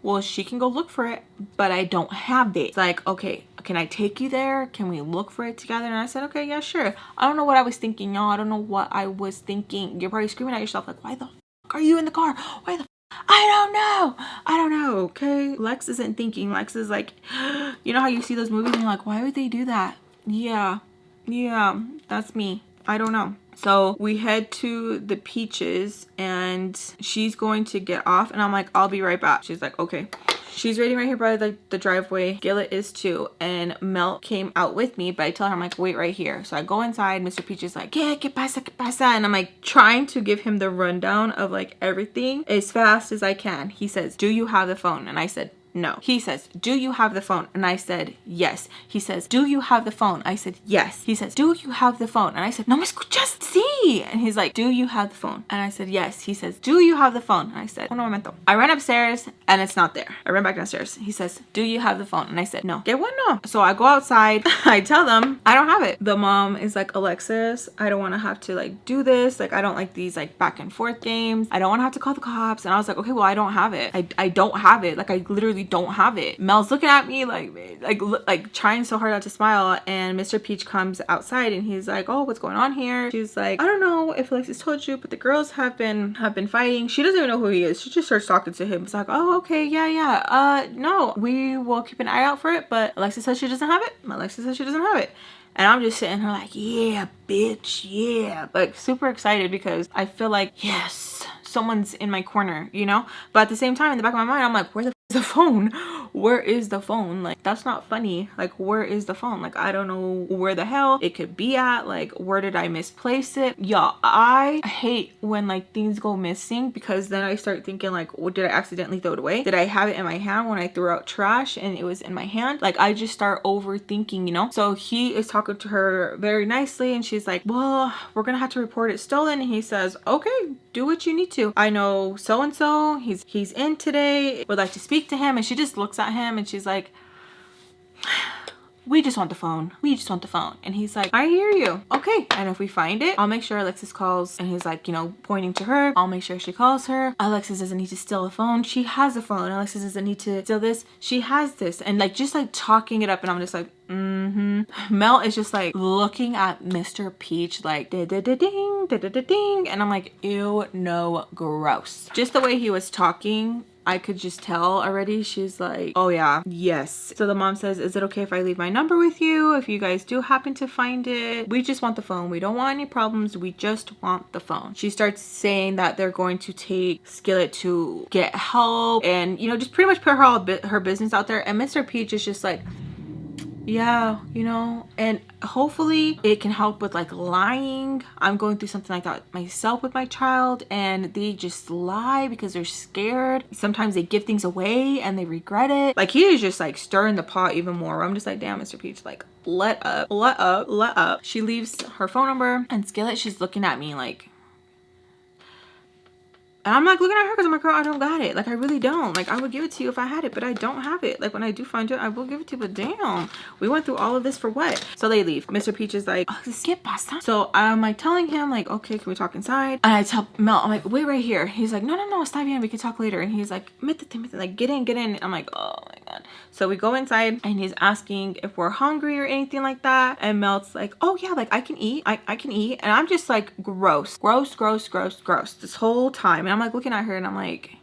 A: well, she can go look for it, but I don't have it. It's like, okay, can I take you there? Can we look for it together? And I said, okay, yeah, sure. I don't know what I was thinking, y'all. I don't know what I was thinking. You're probably screaming at yourself like, why the fuck are you in the car? Why the I don't know, okay? Lex isn't thinking. Lex is like, you know how you see those movies and you're like, why would they do that? Yeah, that's me. I don't know. So we head to the Peaches and she's going to get off, and I'm like, I'll be right back. She's like, okay. She's waiting right here by the driveway. Skillet is too, and Mel came out with me, but I tell her, I'm like, wait right here. So I go inside. Mr. Peach is like, yeah, que pasa, and I'm like trying to give him the rundown of like everything as fast as I can. He says, do you have the phone? And I said, no. He says, do you have the phone? And I said, yes. He says, do you have the phone? I said, yes. He says, do you have the phone? And I said, no me escuchas, sí. And he's like, do you have the phone? And I said, yes. He says, do you have the phone? And I said, un momento. I ran upstairs and it's not there. I ran back downstairs. He says, do you have the phone? And I said, no. Que bueno. So I go outside. I tell them I don't have it. The mom is like, Alexis, I don't want to have to like do this. Like, I don't like these like back and forth games. I don't want to have to call the cops. And I was like, okay, well, I don't have it. I don't have it. Like, I literally don't have it. Mel's looking at me like trying so hard not to smile, and Mr. Peach comes outside and he's like, oh, what's going on here? She's like, I don't know if Alexis told you, but the girls have been fighting. She doesn't even know who he is. She just starts talking to him. It's like, oh, okay, yeah, no, we will keep an eye out for it, but Alexis says she doesn't have it. Alexis says she doesn't have it. And I'm just sitting here like, yeah, bitch, yeah, like super excited because I feel like, yes, someone's in my corner, you know? But at the same time, in the back of my mind, I'm like, where the the phone? Where is the phone? Like, that's not funny. Like, where is the phone? Like, I don't know where the hell it could be at. Like, where did I misplace it? Y'all, I hate when like things go missing, because then I start thinking like, well, did I accidentally throw it away? Did I have it in my hand when I threw out trash and it was in my hand? Like, I just start overthinking, you know? So he is talking to her very nicely and she's like, well, we're gonna have to report it stolen. And he says, okay, do what you need to. I know so-and-so, he's in today, would like to speak to him. And she just looks at him and she's like, we just want the phone. We just want the phone. And he's like, I hear you. Okay. And if we find it, I'll make sure Alexis calls. And he's like, you know, pointing to her. I'll make sure she calls her. Alexis doesn't need to steal a phone. She has a phone. Alexis doesn't need to steal this. She has this. And like, just like talking it up. And I'm just like, Mel is just like looking at Mr. Peach like da-da-da-ding, da-da-da-ding. And I'm like, ew, no, gross. Just the way he was talking, I could just tell already. She's like, oh yeah, yes. So the mom says, is it okay if I leave my number with you if you guys do happen to find it? We just want the phone. We don't want any problems. We just want the phone. She starts saying that they're going to take Skillet to get help and, you know, just pretty much put her business out there. And Mr. Peach is just like, yeah, you know, and hopefully it can help with like lying. I'm going through something like that myself with my child, and they just lie because they're scared. Sometimes they give things away and they regret it. Like, he is just like stirring the pot even more. I'm just like, damn, Mr. Peach, like, let up. She leaves her phone number, and Skillet, she's looking at me like, and I'm like looking at her because I'm like, girl, I don't got it. Like, I really don't. Like, I would give it to you if I had it, but I don't have it. Like, when I do find it, I will give it to you, but damn, we went through all of this for what? So they leave. Mr. Peach is like, oh, skip pasta. So I'm like telling him like, okay, can we talk inside? And I tell Mel, I'm like, wait right here. He's like, no, está bien, we can talk later. And he's like, métete, like, get in. And I'm like, oh my God. So we go inside and he's asking if we're hungry or anything like that. And Mel's like, oh yeah, like I can eat. I can eat. And I'm just like, gross, gross, gross, gross, gross this whole time. And I'm like looking at her and I'm like,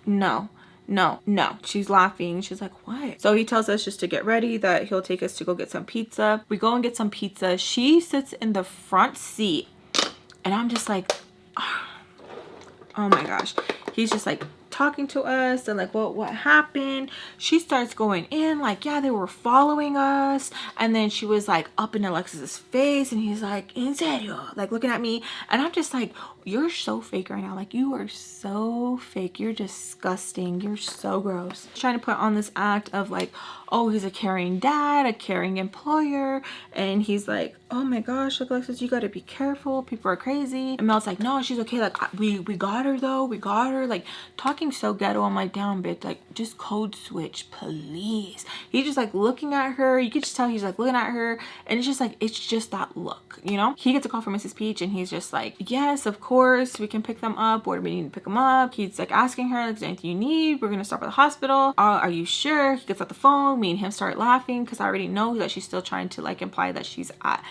A: no. No, no. She's laughing. She's like, what? So he tells us just to get ready, that he'll take us to go get some pizza. We go and get some pizza. She sits in the front seat and I'm just like, oh my gosh. He's just like talking to us and like, well, what happened? She starts going in like, yeah, they were following us. And then she was like up in Alexis's face and he's like, en serio, like looking at me. And I'm just like, you're so fake right now. Like, you are so fake. You're disgusting. You're so gross. Trying to put on this act of like, oh, he's a caring dad, a caring employer. And he's like, oh my gosh, look, Alexis, you gotta be careful. People are crazy. And Mel's like, no, she's okay. Like, we got her though. We got her. Like, talking so ghetto. I'm like, down, bitch. Like, just code switch, please. He's just like looking at her. You could just tell he's like looking at her. And it's just like, it's just that look, you know? He gets a call from Mrs. Peach and he's just like, yes, of course, we can pick them up. Where do we need to pick them up? He's like asking her, like, is there anything you need? We're gonna stop at the hospital. Are you sure? He gets off the phone. Me and him start laughing because I already know that she's still trying to like imply that she's at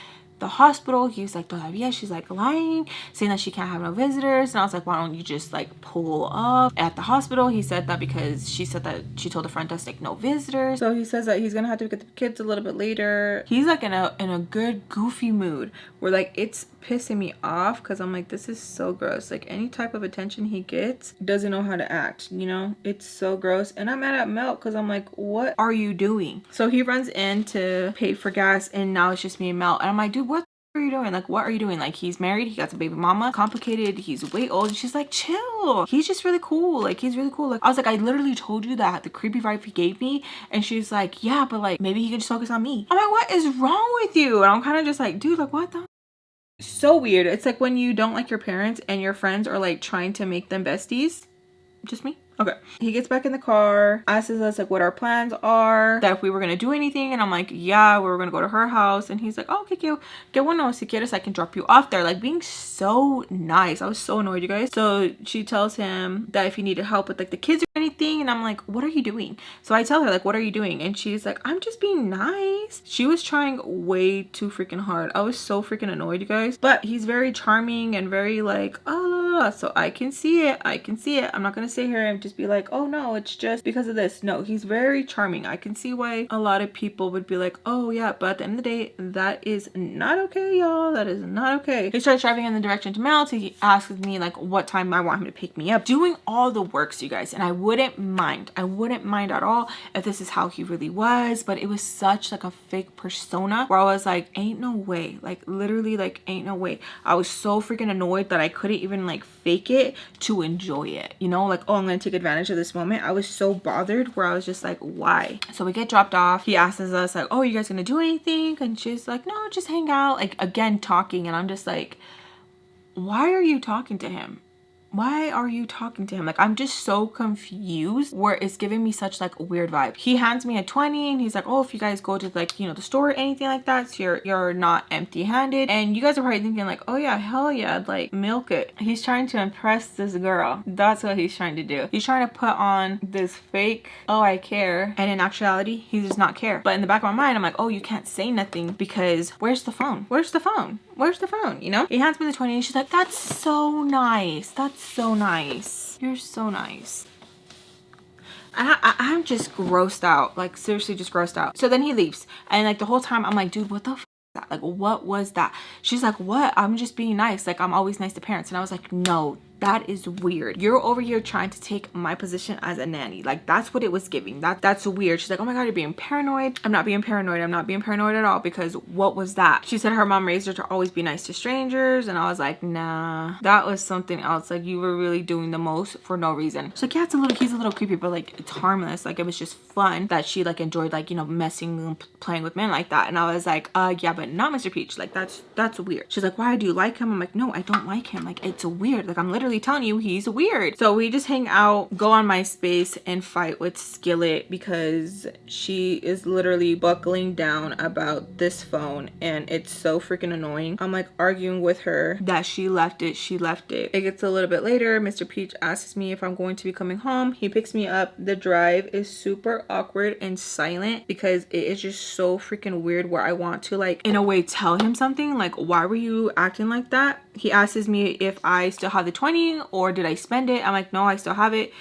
A: the hospital. He's like, todavía. She's like lying, saying that she can't have no visitors. And I was like, why don't you just like pull up at the hospital? He said that because she said that she told the front desk like no visitors. So he says that he's gonna have to get the kids a little bit later. He's like in a good goofy mood where like it's pissing me off because I'm like, this is so gross. Like, any type of attention he gets, doesn't know how to act, you know? It's so gross. And I'm mad at Mel because I'm like, what are you doing? So he runs in to pay for gas and now it's just me and Mel. And I'm like, dude, what are you doing? Like, what are you doing? Like, he's married, he got a baby mama, complicated, he's way old. And she's like, chill, he's just really cool. Like, he's really cool. Like, I was like, I literally told you that, the creepy vibe he gave me. And she's like, yeah, but like maybe he can just focus on me. I'm like, what is wrong with you? And I'm kind of just like, dude, like, what the? So weird. It's like when you don't like your parents and your friends are like trying to make them besties. Just me. Okay. He gets back in the car, asks us like what our plans are, that if we were gonna do anything, and I'm like, yeah, we were gonna go to her house. And he's like, oh, okay, que bueno, si quieres I can drop you off there. Like, being so nice. I was so annoyed, you guys. So she tells him that if he needed help with like the kids or anything, and I'm like, what are you doing? So I tell her like, what are you doing? And she's like, I'm just being nice. She was trying way too freaking hard. I was so freaking annoyed, you guys. But he's very charming and very like, oh, so I can see it. I can see it. I'm not gonna sit here and just be like, oh no, it's just because of this. No, he's very charming. I can see why a lot of people would be like, oh yeah, but at the end of the day, that is not okay, y'all. That is not okay. He starts driving in the direction to Mel. So he asks me like what time I want him to pick me up, doing all the works, you guys. And I wouldn't mind at all if this is how he really was. But it was such like a fake persona where I was like, ain't no way. Like, literally, like, ain't no way. I was so freaking annoyed that I couldn't even like fake it to enjoy it, you know? Like, oh, I'm gonna take advantage of this moment. I was so bothered where I was just like, why? So we get dropped off. He asks us like, oh, you guys gonna do anything? And she's like, no, just hang out. Like, again, talking. And I'm just like, why are you talking to him? Why are you talking to him? Like, I'm just so confused where it's giving me such like a weird vibe. He hands me a 20 and he's like, oh, if you guys go to like, you know, the store or anything like that, so you're not empty handed. And you guys are probably thinking like, oh yeah, hell yeah, like milk it. He's trying to impress this girl. That's what he's trying to do. He's trying to put on this fake, oh, I care. And in actuality, he does not care. But in the back of my mind, I'm like, oh, you can't say nothing because where's the phone? Where's the phone? Where's the phone? You know? He hands me the 20 and she's like, that's so nice. That's so nice. You're so nice. I'm just grossed out. Like, seriously, just grossed out. So then he leaves. And like the whole time I'm like, dude, what the f is that? Like, what was that? She's like, what? I'm just being nice. Like, I'm always nice to parents. And I was like, no, that is weird. You're over here trying to take my position as a nanny. Like, that's what it was giving. That's weird. She's like, oh my God, you're being paranoid. I'm not being paranoid. I'm not being paranoid at all, because what was that? She said her mom raised her to always be nice to strangers. And I was like, nah, that was something else. Like, you were really doing the most for no reason. She's like, yeah, he's a little creepy, but like, it's harmless. Like, it was just fun that she like enjoyed like, you know, messing and playing with men like that. And I was like, yeah, but not Mr. Peach. Like, that's weird. She's like, why do you like him? I'm like, no, I don't like him. Like, it's weird. Like, I'm literally literally telling you he's weird. So we just hang out, go on MySpace, and fight with Skillet because she is literally buckling down about this phone, and it's so freaking annoying. I'm like arguing with her that she left it. It gets a little bit later. Mr. Peach asks me if I'm going to be coming home. He picks me up. The drive is super awkward and silent because it is just so freaking weird where I want to, like, in a way tell him something, like, why were you acting like that? He asks me if I still have the 20 or did I spend it. I'm like, no, I still have it.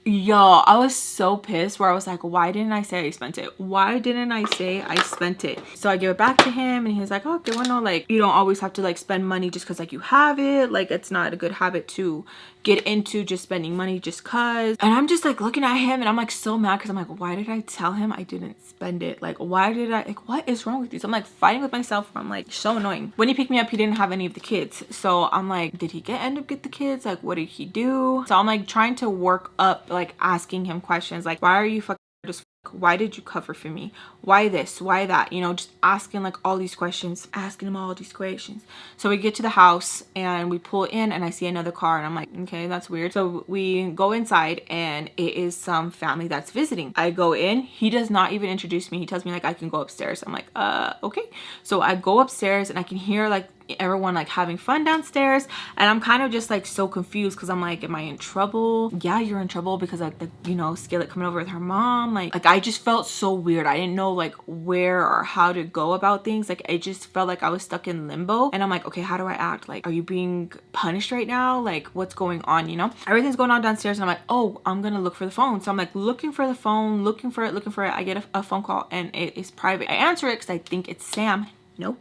A: Y'all, I was so pissed where I was like, why didn't I say I spent it? Why didn't I say I spent it? So I give it back to him and he's like, oh, okay, well, no, like, you don't always have to like spend money just because like you have it. Like, it's not a good habit to get into just spending money just cause. And I'm just like looking at him and I'm like so mad because I'm like, why did I tell him I didn't spend it? Like, why did I, like, what is wrong with you? So I'm like fighting with myself. I'm like so annoying. When he picked me up, he didn't have any of the kids. So I'm like, did he end up get the kids? Like, what did he do? So I'm like trying to work up, like asking him questions like, why are you fucking just, why did you cover for me? Why this? Why that? You know, just asking like all these questions, asking him all these questions. So we get to the house and we pull in and I see another car and I'm like, okay, that's weird. So we go inside and it is some family that's visiting. I go in, he does not even introduce me. He tells me like I can go upstairs. I'm like, okay. So I go upstairs and I can hear like everyone like having fun downstairs and I'm kind of just like so confused because I'm like, am I in trouble? Yeah, you're in trouble because like the, you know, Skillet coming over with her mom. Like I just felt so weird. I didn't know like where or how to go about things. Like I just felt like I was stuck in limbo and I'm like, okay, how do I act? Like, are you being punished right now? Like, what's going on? You know, everything's going on downstairs and I'm like, oh, I'm gonna look for the phone. So I'm like looking for the phone, looking for it. I get a phone call and it is private. I answer it because I think it's Sam. Nope,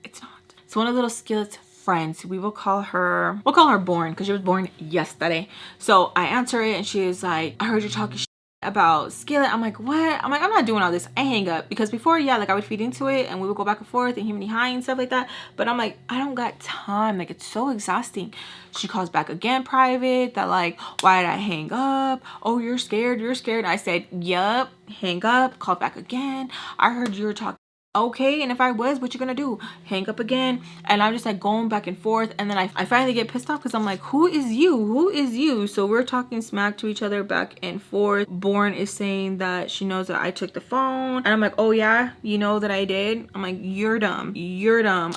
A: it's not. It's one of little Skillet's friends. We'll call her Born because she was born yesterday. So I answer it and she is like, I heard you talking shit about Skillet. I'm like, what? I'm like, I'm not doing all this. I hang up because before, yeah, like I would feed into it and we would go back and forth and him and hi and stuff like that. But I'm like, I don't got time. Like, it's so exhausting. She calls back again private that like, why did I hang up? Oh, you're scared. I said, yup, hang up, call back again. I heard you were talking. Okay, and if I was, what you gonna do? Hang up again? And I'm just like going back and forth and then I finally get pissed off because I'm like, who is you? So we're talking smack to each other back and forth. Born is saying that she knows that I took the phone and I'm like, oh yeah, you know that I did? I'm like, you're dumb.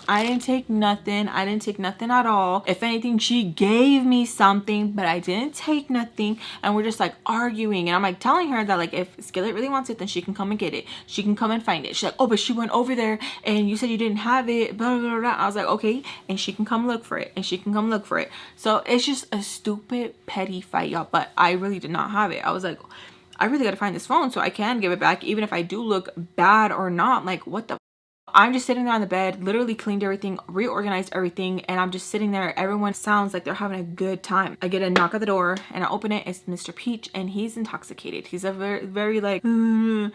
A: I didn't take nothing at all. If anything, she gave me something, but I didn't take nothing. And we're just like arguing and I'm like telling her that like if Skillet really wants it, then she can come and get it. She can come and find it. She's like, oh, but she went over there and you said you didn't have it, blah, blah, blah, blah. I was like, okay, and she can come look for it So it's just a stupid petty fight, y'all, but I really did not have it. I was like, I really gotta find this phone so I can give it back even if I do look bad or not. Like, what the I'm just sitting there on the bed, literally cleaned everything, reorganized everything, and I'm just sitting there. Everyone sounds like they're having a good time. I get a knock at the door and I open it. It's Mr. Peach and he's intoxicated. He's a very like, and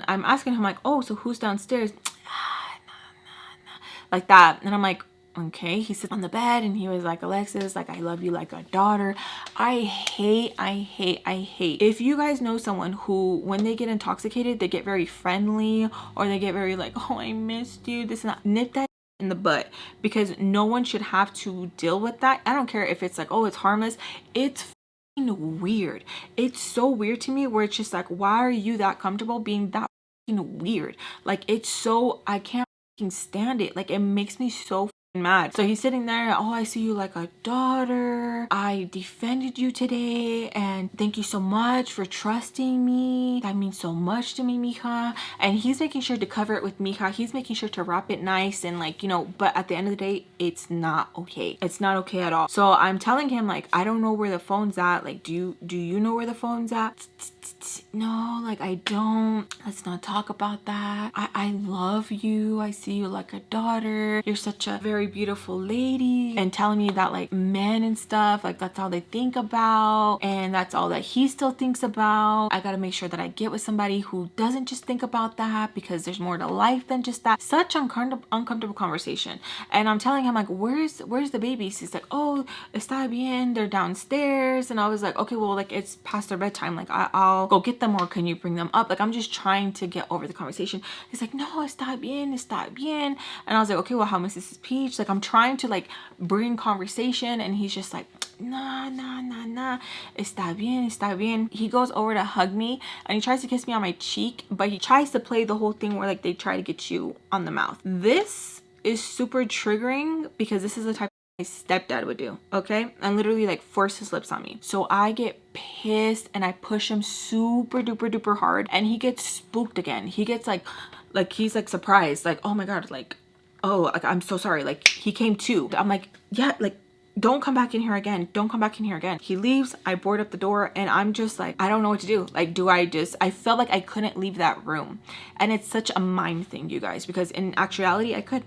A: I'm asking him like, oh, so who's downstairs? Like that. And I'm like, okay. He sits on the bed and he was like, Alexis, like, I love you like a daughter. I hate. If you guys know someone who, when they get intoxicated, they get very friendly or they get very like, oh, I missed you, this and that, nip that in the butt, because no one should have to deal with that. I don't care if it's like, oh, it's harmless. It's weird. It's so weird to me where it's just like, why are you that comfortable being that weird? Like, it's so, I can't stand it. Like, it makes me so mad. So he's sitting there, oh, I see you like a daughter. I defended you today and thank you so much for trusting me. That means so much to me, mija. And he's making sure to cover it with mija. He's making sure to wrap it nice and like, you know, but at the end of the day, it's not okay. It's not okay at all. So I'm telling him like, I don't know where the phone's at. Like, do you know where the phone's at? No, like, I don't. Let's not talk about that. I love you. I see you like a daughter. You're such a very beautiful lady. And telling me that like men and stuff, like that's all they think about and that's all that he still thinks about. I gotta make sure that I get with somebody who doesn't just think about that, because there's more to life than just that. Such uncomfortable conversation. And I'm telling him like, where's the babies? He's like, oh, está bien, they're downstairs. And I was like, okay, well, like it's past their bedtime. Like I'll y'all go get them or can you bring them up? Like, I'm just trying to get over the conversation. He's like, no, está bien. And I was like, okay, well, how much is this peach? Like, I'm trying to like bring conversation, and he's just like, nah, está bien. He goes over to hug me and he tries to kiss me on my cheek, but he tries to play the whole thing where like they try to get you on the mouth. This is super triggering because this is the type my stepdad would do, okay? And literally like force his lips on me. So I get pissed and I push him super duper hard, and he gets spooked again. He gets like he's like surprised, like, oh my god, like, oh, like, I'm so sorry, like he came too. I'm like, yeah, like, don't come back in here again. Don't come back in here again. He leaves. I board up the door and I'm just like, I don't know what to do. Like, I felt like I couldn't leave that room. And it's such a mind thing, you guys, because in actuality, I could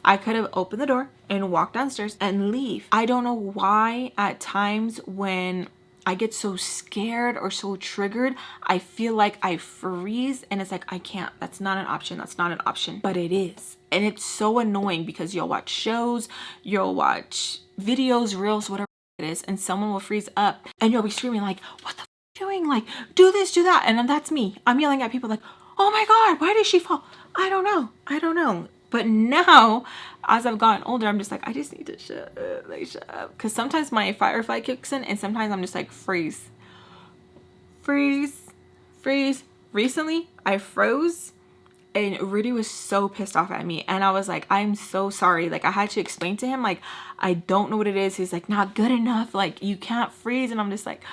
A: have opened the door and walked downstairs and leave. I don't know why at times when I get so scared or so triggered, I feel like I freeze, and it's like, I can't. That's not an option. That's not an option. But it is. And it's so annoying because you'll watch shows, you'll watch videos, reels, whatever it is, and someone will freeze up and you'll be screaming like, what the f are you doing? Like, do this, do that. And then that's me. I'm yelling at people like, oh my god, why did she fall? I don't know. But now, as I've gotten older, I'm just like, I just need to shut up. Because sometimes my fight or flight kicks in, and sometimes I'm just like, freeze. Recently, I froze, and Rudy was so pissed off at me. And I was like, I'm so sorry. Like, I had to explain to him, like, I don't know what it is. He's like, not good enough. Like, you can't freeze. And I'm just like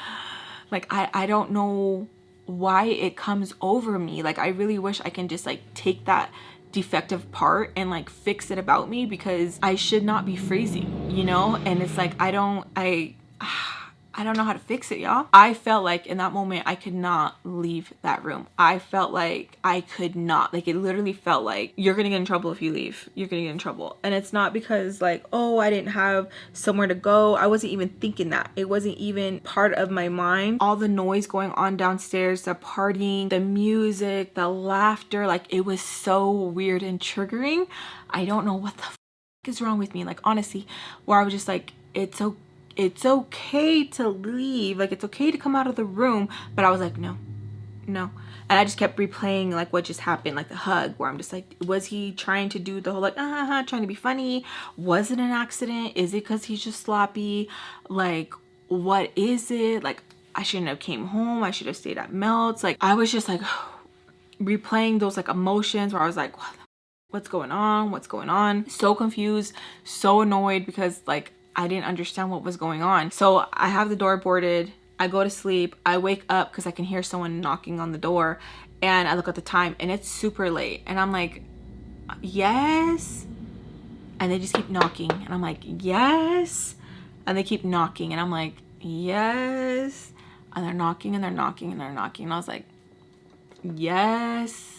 A: I don't know why it comes over me. Like, I really wish I can just like take that defective part and like fix it about me, because I should not be freezing, you know? And it's like, I don't know how to fix it, y'all. I felt like in that moment I could not leave that room. I felt like I could not. Like, it literally felt like, you're gonna get in trouble if you leave. You're gonna get in trouble. And it's not because like, oh, I didn't have somewhere to go. I wasn't even thinking that. It wasn't even part of my mind. All the noise going on downstairs, the partying, the music, the laughter, like, it was so weird and triggering. I don't know what the f is wrong with me. Like, honestly, where I was just like, it's okay to leave, like, it's okay to come out of the room. But I was like, no. And I just kept replaying like what just happened, like the hug, where I'm just like, was he trying to do the whole like trying to be funny? Was it an accident? Is it because he's just sloppy? Like, what is it? Like, I shouldn't have came home. I should have stayed at Melt's. Like, I was just like replaying those like emotions where I was like, what's going on? So confused, so annoyed, because like I didn't understand what was going on. So I have the door boarded. I go to sleep. I wake up because I can hear someone knocking on the door, and I look at the time and it's super late. And I'm like, yes. And they just keep knocking, and I'm like, yes. And they keep knocking, and I'm like, yes. And they're knocking and they're knocking and they're knocking. And I was like, yes.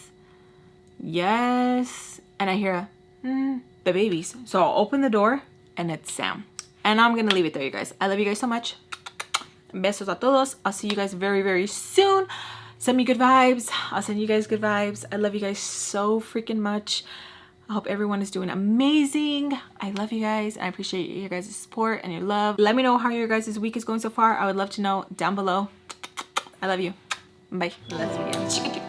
A: And I hear the babies. So I'll open the door and it's Sam. And I'm gonna leave it there, you guys. I love you guys so much. Besos a todos. I'll see you guys very soon. Send me good vibes. I'll send you guys good vibes. I love you guys so freaking much. I hope everyone is doing amazing. I love you guys. I appreciate your guys' support and your love. Let me know how your guys' week is going so far. I would love to know down below. I love you. Bye. Let's begin.